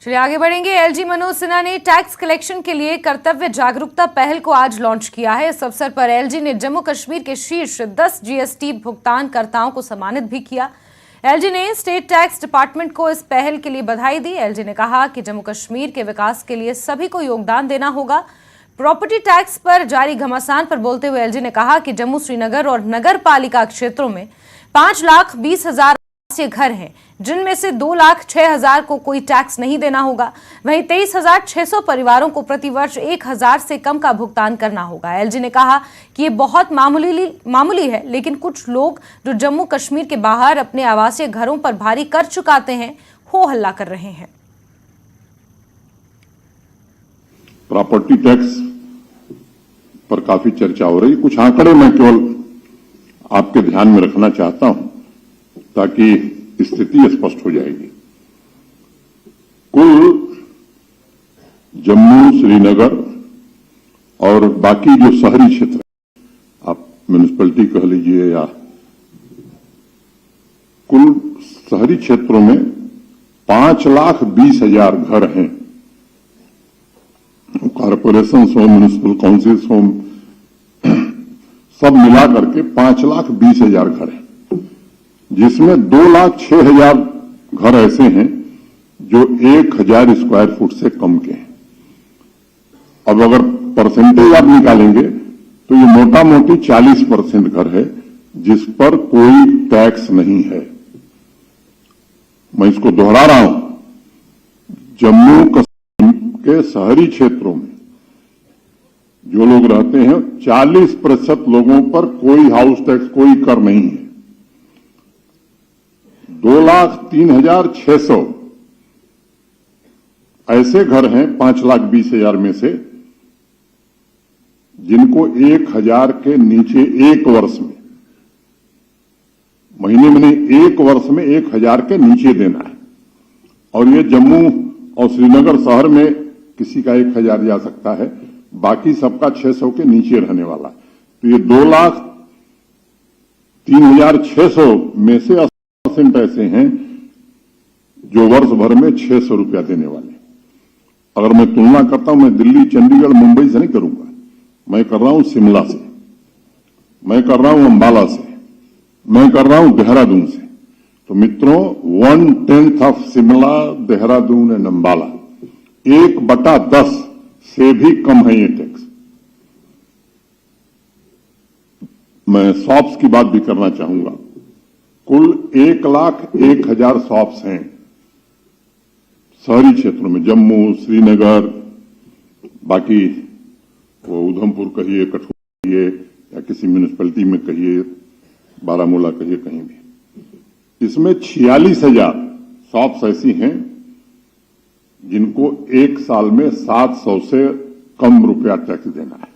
चलिए आगे बढ़ेंगे। एलजी मनोज सिन्हा ने टैक्स कलेक्शन के लिए कर्तव्य जागरूकता पहल को आज लॉन्च किया है। इस अवसर पर एलजी ने जम्मू कश्मीर के शीर्ष 10 जीएसटी भुगतानकर्ताओं को सम्मानित भी किया। एलजी ने स्टेट टैक्स डिपार्टमेंट को इस पहल के लिए बधाई दी। एलजी ने कहा कि जम्मू कश्मीर के विकास के लिए सभी को योगदान देना होगा। प्रॉपर्टी टैक्स पर जारी घमासान पर बोलते हुए एलजी ने कहा कि जम्मू श्रीनगर और नगर पालिका क्षेत्रों में 5,20,000 घर हैं, जिनमें से 2,06,000 को कोई टैक्स नहीं देना होगा। वहीं 23,600 परिवारों को प्रतिवर्ष 1,000 से कम का भुगतान करना होगा। एलजी ने कहा कि ये बहुत मामूली है, लेकिन कुछ लोग जो जम्मू कश्मीर के बाहर अपने आवासीय घरों पर भारी कर चुकाते हैं, हो हल्ला कर रहे हैं। प्रॉपर्टी टैक्स पर काफी चर्चा हो रही। कुछ आंकड़े मैं केवल आपके ध्यान में रखना चाहता हूं ताकि स्थिति स्पष्ट हो जाएगी। कुल जम्मू, श्रीनगर और बाकी जो शहरी क्षेत्र, आप म्यूनिसिपैलिटी कह लीजिए, या कुल शहरी क्षेत्रों में 5,20,000 घर हैं। कॉरपोरेशन हो, म्यूनिसिपल काउंसिल्स हो, सब मिला करके 5,20,000 घर हैं, जिसमें 2,06,000 घर ऐसे हैं जो 1,000 स्क्वायर फुट से कम के हैं। अब अगर परसेंटेज आप निकालेंगे तो ये मोटा मोटी 40% घर है जिस पर कोई टैक्स नहीं है। मैं इसको दोहरा रहा हूं, जम्मू कश्मीर के शहरी क्षेत्रों में जो लोग रहते हैं 40% लोगों पर कोई हाउस टैक्स, कोई कर नहीं है। 2,03,600 ऐसे घर हैं 5,20,000 में से जिनको 1,000 के नीचे एक वर्ष में, महीने में नहीं, एक वर्ष में 1,000 के नीचे देना है। और ये जम्मू और श्रीनगर शहर में किसी का 1,000 जा सकता है, बाकी सबका 600 के नीचे रहने वाला। तो ये 2,03,600 में से 80% ऐसे हैं जो वर्ष भर में 600 रुपया देने वाले। अगर मैं तुलना करता हूं, मैं दिल्ली, चंडीगढ़, मुंबई से नहीं करूंगा, मैं कर रहा हूं शिमला से, मैं कर रहा हूं अंबाला से, मैं कर रहा हूं देहरादून से। तो मित्रों, 1/10 ऑफ शिमला, देहरादून एंड अंबाला, 1/10 से भी कम है ये टैक्स। मैं शॉप्स की बात भी करना चाहूंगा। कुल 1,01,000 शॉप्स हैं शहरी क्षेत्रों में, जम्मू, श्रीनगर, बाकी वो उधमपुर कहिए, कठुआ कहिए, या किसी म्यूनिसिपैलिटी में कहिए, बारामूला कहिए, कहीं भी। इसमें 46,000 शॉप्स ऐसी हैं जिनको एक साल में 700 से कम रुपया टैक्स देना है।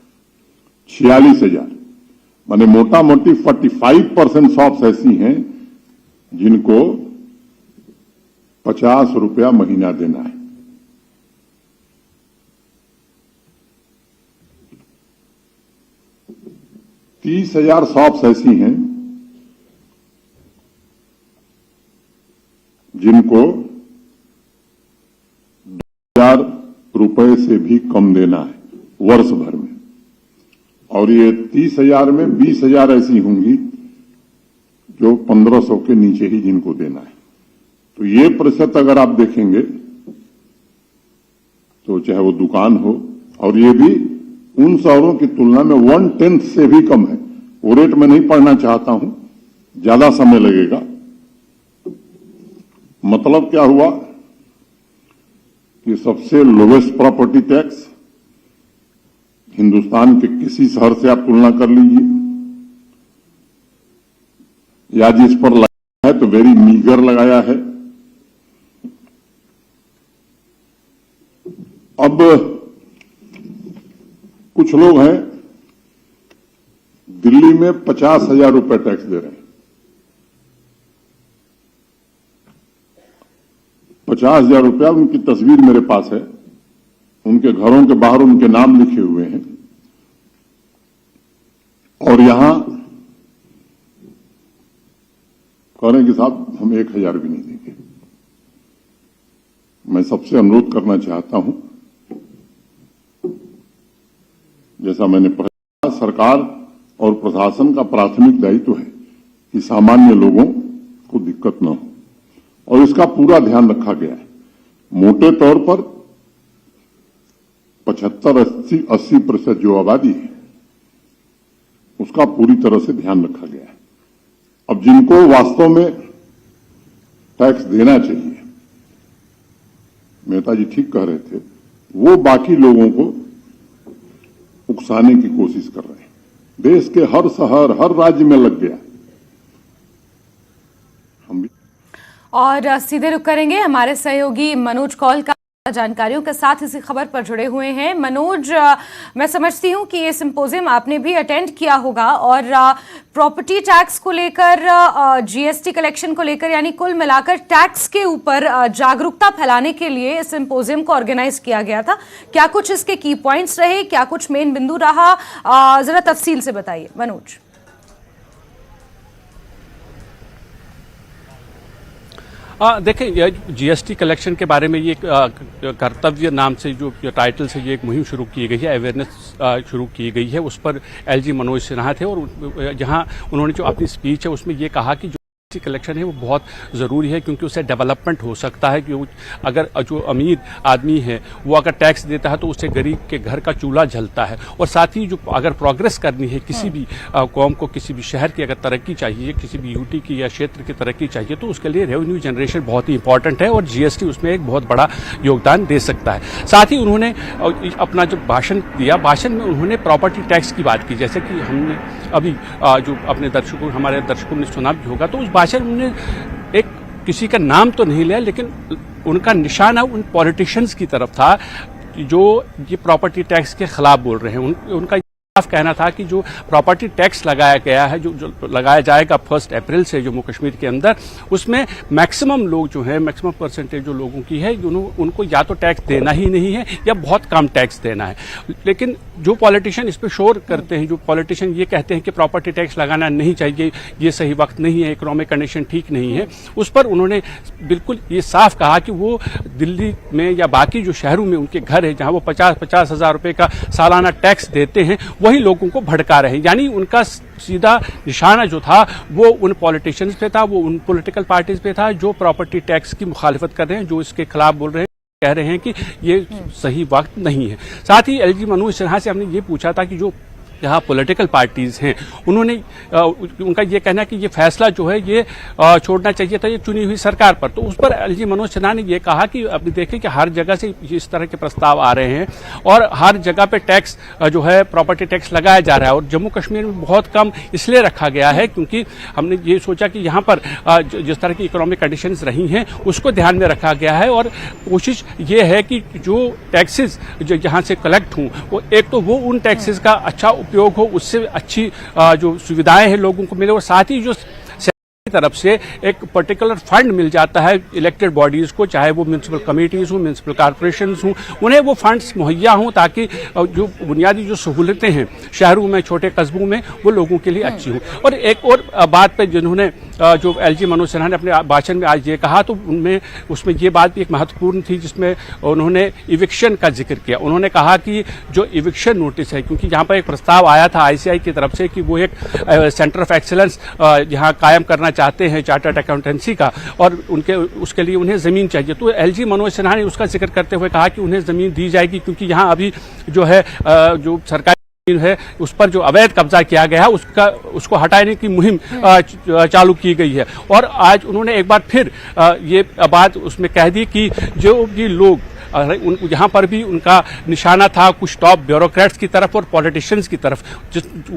46,000 माने मोटा मोटी 45% शॉप्स ऐसी हैं जिनको 50 रुपया महीना देना है। तीस 30,000 शॉप्स ऐसी हैं जिनको 2,000 रुपए से भी कम देना है वर्ष भर में। और ये 30,000 में 20,000 ऐसी होंगी जो 1,500 के नीचे ही जिनको देना है। तो ये प्रतिशत अगर आप देखेंगे तो चाहे वो दुकान हो, और ये भी उन शहरों की तुलना में 1/10 से भी कम है। वो रेट में नहीं पढ़ना चाहता हूं, ज्यादा समय लगेगा। मतलब क्या हुआ कि सबसे लोवेस्ट प्रॉपर्टी टैक्स हिंदुस्तान के किसी शहर से आप तुलना कर लीजिए, या जिस पर लगाया है तो वेरी मीगर लगाया है। अब कुछ लोग हैं दिल्ली में 50,000 रुपए टैक्स दे रहे हैं। 50,000 रुपया, उनकी तस्वीर मेरे पास है, उनके घरों के बाहर उनके नाम लिखे हुए हैं, और यहां कह रहे हैं कि साहब हम 1,000 भी नहीं देंगे। मैं सबसे अनुरोध करना चाहता हूं, जैसा मैंने कहा, सरकार और प्रशासन का प्राथमिक दायित्व है कि सामान्य लोगों को दिक्कत न हो, और इसका पूरा ध्यान रखा गया है। मोटे तौर पर 75-80% जो आबादी है उसका पूरी तरह से ध्यान रखा गया है। अब जिनको वास्तव में टैक्स देना चाहिए, मेहता जी ठीक कह रहे थे, वो बाकी लोगों को उकसाने की कोशिश कर रहे हैं। देश के हर शहर, हर राज्य में लग गया। हम भी और सीधे रुक करेंगे हमारे सहयोगी मनोज कौल का जानकारियों के साथ इसी खबर पर जुड़े हुए हैं। मनोज, मैं समझती हूं कि ये सिंपोजियम आपने भी अटेंड किया होगा और प्रॉपर्टी टैक्स को लेकर, जीएसटी कलेक्शन को लेकर, यानी कुल मिलाकर टैक्स के ऊपर जागरूकता फैलाने के लिए इस सिंपोजियम को ऑर्गेनाइज किया गया था। क्या कुछ इसके की पॉइंट्स रहे, क्या कुछ मेन बिंदु रहा, जरा तफसील से बताइए मनोज। देखिए, जीएसटी कलेक्शन के बारे में ये कर्तव्य नाम से जो टाइटल से ये एक मुहिम शुरू की गई है, अवेयरनेस शुरू की गई है, उस पर एलजी मनोज सिन्हा थे और जहां उन्होंने जो अपनी स्पीच है उसमें ये कहा कि कलेक्शन है वो बहुत ज़रूरी है, क्योंकि उससे डेवलपमेंट हो सकता है। कि अगर जो अमीर आदमी है वो अगर टैक्स देता है तो उससे गरीब के घर का चूल्हा जलता है। और साथ ही जो अगर प्रोग्रेस करनी है किसी भी कौम को, किसी भी शहर की अगर तरक्की चाहिए, किसी भी यूटी की या क्षेत्र की तरक्की चाहिए, तो उसके लिए रेवेन्यू जनरेशन बहुत ही इंपॉर्टेंट है और जीएसटी उसमें एक बहुत बड़ा योगदान दे सकता है। साथ ही उन्होंने अपना जो भाषण दिया, भाषण में उन्होंने प्रॉपर्टी टैक्स की बात की, जैसे कि हमने अभी जो अपने दर्शकों, हमारे दर्शकों ने सुना भी होगा। तो उस भाषण में उन्होंने एक किसी का नाम तो नहीं लिया, लेकिन उनका निशाना उन पॉलिटिशियंस की तरफ था जो ये प्रॉपर्टी टैक्स के खिलाफ बोल रहे हैं। उनका साफ कहना था कि जो प्रॉपर्टी टैक्स लगाया गया है, जो लगाया जाएगा 1 अप्रैल से जम्मू कश्मीर के अंदर, उसमें मैक्सिमम लोग जो है, मैक्सिमम परसेंटेज जो लोगों की है, उनको या तो टैक्स देना ही नहीं है या बहुत कम टैक्स देना है। लेकिन जो पॉलिटिशियन इस पर शोर करते हैं, जो पॉलिटिशियन ये कहते हैं कि प्रॉपर्टी टैक्स लगाना नहीं चाहिए, ये सही वक्त नहीं है, इकोनॉमिक कंडीशन ठीक नहीं है, उस पर उन्होंने बिल्कुल ये साफ कहा कि वो दिल्ली में या बाकी जो शहरों में उनके घर है जहां वो 50-50 हज़ार रुपए का सालाना टैक्स देते हैं, वही लोगों को भड़का रहे हैं। यानी उनका सीधा निशाना जो था वो उन पॉलिटिशियंस पे था, वो उन पॉलिटिकल पार्टीज पे था जो प्रॉपर्टी टैक्स की मुखालिफत कर रहे हैं, जो इसके खिलाफ बोल रहे हैं, कह रहे हैं कि ये सही वक्त नहीं है। साथ ही एलजी मनोज सिन्हा से हमने ये पूछा था कि जो यहाँ पॉलिटिकल पार्टीज हैं, उन्होंने उनका ये कहना है कि ये फैसला जो है ये छोड़ना चाहिए था ये चुनी हुई सरकार पर। तो उस पर एलजी मनोज सिन्हा ने ये कहा कि अभी देखें कि हर जगह से इस तरह के प्रस्ताव आ रहे हैं और हर जगह पे टैक्स जो है, प्रॉपर्टी टैक्स लगाया जा रहा है, और जम्मू कश्मीर में बहुत कम इसलिए रखा गया है क्योंकि हमने ये सोचा कि यहाँ पर जिस तरह की इकोनॉमिक कंडीशंस रही हैं उसको ध्यान में रखा गया है। और कोशिश ये है कि जो टैक्सेस जो यहाँ से कलेक्ट हों, वो एक तो वो उन टैक्सेस का अच्छा उपयोग हो, उससे अच्छी जो सुविधाएं हैं लोगों को मिले, और साथ ही जो की तरफ से एक पर्टिकुलर फंड मिल जाता है इलेक्टेड बॉडीज को, चाहे वो म्यूनिसिपल कमेटीज हों, म्यूनिसिपल कॉर्पोरेशंस हों, उन्हें वो फंड्स मुहैया हों ताकि जो बुनियादी जो सहूलतें हैं शहरों में, छोटे कस्बों में, वो लोगों के लिए अच्छी हों। और एक और बात पे जिन्होंने जो एलजी मनोज सिन्हा ने अपने भाषण में आज ये कहा, तो उनमें उसमें ये बात भी एक महत्वपूर्ण थी जिसमें उन्होंने इविक्शन का जिक्र किया। उन्होंने कहा कि जो इविक्शन नोटिस है, क्योंकि यहाँ पर एक प्रस्ताव आया था आईसीआई की तरफ से कि वो एक सेंटर ऑफ एक्सीलेंस यहाँ कायम करना चाहते हैं चार्टर्ड अकाउंटेंसी का, और उसके लिए उन्हें ज़मीन चाहिए। तो एलजी मनोज सिन्हा ने उसका जिक्र करते हुए कहा कि उन्हें ज़मीन दी जाएगी, क्योंकि यहाँ अभी जो है जो सरकारी है उस पर जो अवैध कब्जा किया गया है उसको हटाने की मुहिम चालू की गई है। और आज उन्होंने एक बार फिर ये बात उसमें कह दी कि जो भी लोग यहाँ पर भी उनका निशाना था कुछ टॉप ब्यूरोक्रेट्स की तरफ और पॉलिटिशियंस की तरफ,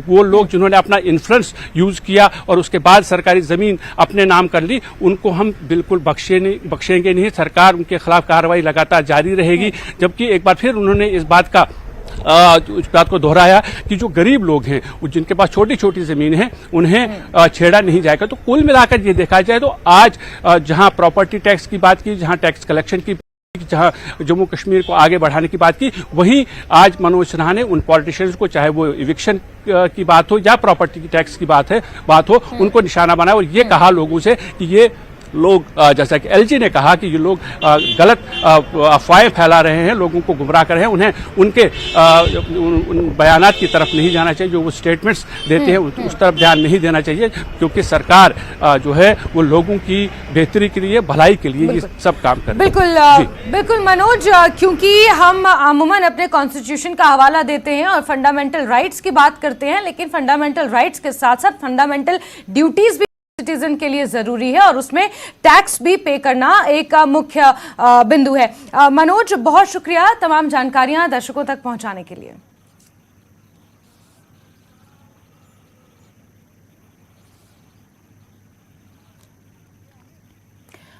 वो लोग जिन्होंने अपना इन्फ्लुएंस यूज किया और उसके बाद सरकारी जमीन अपने नाम कर ली, उनको हम बिल्कुल बख्शेंगे नहीं। सरकार उनके खिलाफ कार्रवाई लगातार जारी रहेगी। जबकि एक बार फिर उन्होंने इस बात को दोहराया कि जो गरीब लोग हैं, जिनके पास छोटी छोटी जमीन है, उन्हें छेड़ा नहीं जाएगा। तो कुल मिलाकर ये देखा जाए तो आज जहां प्रॉपर्टी टैक्स की बात की, जहां टैक्स कलेक्शन की, जहां जम्मू कश्मीर को आगे बढ़ाने की बात की, वहीं आज मनोज सिन्हा ने उन पॉलिटिशियंस को, चाहे वो इविक्शन की बात हो या प्रॉपर्टी टैक्स की बात हो, उनको निशाना बनाया और ये कहा लोगों से कि ये लोग जैसा कि एलजी ने कहा कि ये लोग गलत अफवाहें फैला रहे हैं, लोगों को गुमराह कर रहे हैं, उन्हें उनके उन बयानात की तरफ नहीं जाना चाहिए, जो वो स्टेटमेंट्स देते हैं उस तरफ ध्यान नहीं देना चाहिए, क्योंकि सरकार जो है वो लोगों की बेहतरी के लिए, भलाई के लिए ये सब काम कर रही है। बिल्कुल बिल्कुल मनोज, क्योंकि हम अमूमन अपने कॉन्स्टिट्यूशन का हवाला देते हैं और फंडामेंटल राइट्स की बात करते हैं, लेकिन फंडामेंटल राइट्स के साथ साथ फंडामेंटल ड्यूटीज भी सिटीजन के लिए जरूरी है और उसमें टैक्स भी पे करना एक मुख्य बिंदु है। मनोज, बहुत शुक्रिया तमाम जानकारियां दर्शकों तक पहुंचाने के लिए।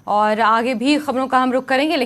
और आगे भी खबरों का हम रुख करेंगे, लेकिन